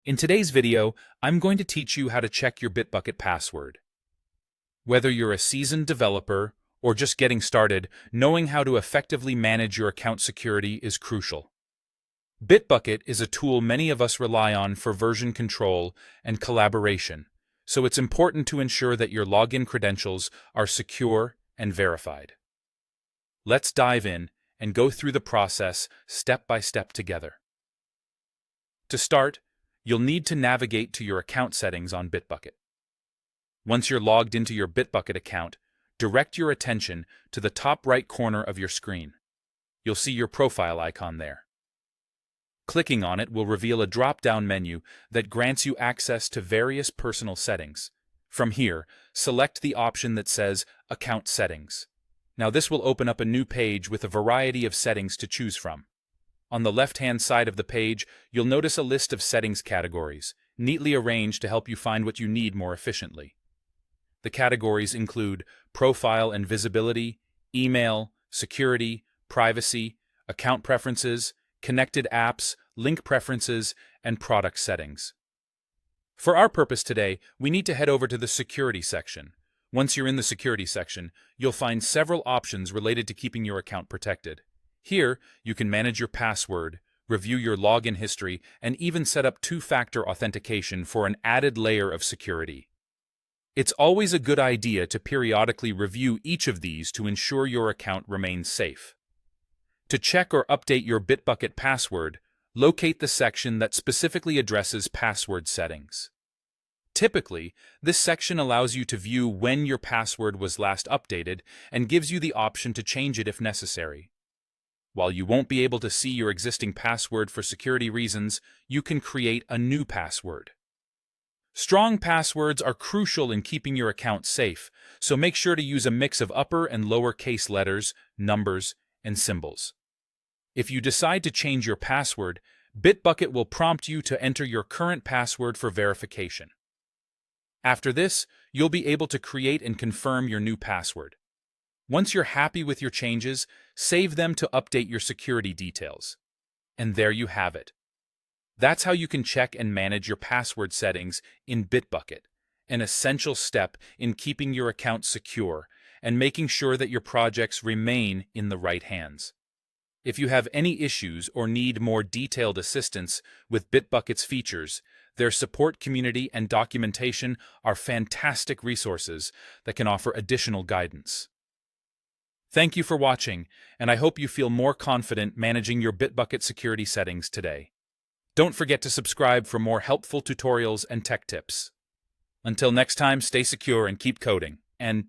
In today's video, I'm going to teach you how to check your Bitbucket password. Whether you're a seasoned developer or just getting started, knowing how to effectively manage your account security is crucial. Bitbucket is a tool many of us rely on for version control and collaboration, so it's important to ensure that your login credentials are secure and verified. Let's dive in and go through the process step by step together. To start, you'll need to navigate to your account settings on Bitbucket. Once you're logged into your Bitbucket account, direct your attention to the top right corner of your screen. You'll see your profile icon there. Clicking on it will reveal a drop-down menu that grants you access to various personal settings. From here, select the option that says Account Settings. Now this will open up a new page with a variety of settings to choose from. On the left-hand side of the page, you'll notice a list of settings categories, neatly arranged to help you find what you need more efficiently. The categories include Profile and Visibility, Email, Security, Privacy, Account Preferences, Connected Apps, Link Preferences, and Product Settings. For our purpose today, we need to head over to the Security section. Once you're in the Security section, you'll find several options related to keeping your account protected. Here, you can manage your password, review your login history, and even set up two-factor authentication for an added layer of security. It's always a good idea to periodically review each of these to ensure your account remains safe. To check or update your Bitbucket password, locate the section that specifically addresses password settings. Typically, this section allows you to view when your password was last updated and gives you the option to change it if necessary. While you won't be able to see your existing password for security reasons, you can create a new password. Strong passwords are crucial in keeping your account safe, so make sure to use a mix of upper and lower case letters, numbers, and symbols. If you decide to change your password, Bitbucket will prompt you to enter your current password for verification. After this, you'll be able to create and confirm your new password. Once you're happy with your changes, save them to update your security details. And there you have it. That's how you can check and manage your password settings in Bitbucket, an essential step in keeping your account secure and making sure that your projects remain in the right hands. If you have any issues or need more detailed assistance with Bitbucket's features, their support community and documentation are fantastic resources that can offer additional guidance. Thank you for watching, and I hope you feel more confident managing your Bitbucket security settings today. Don't forget to subscribe for more helpful tutorials and tech tips. Until next time, stay secure and keep coding. And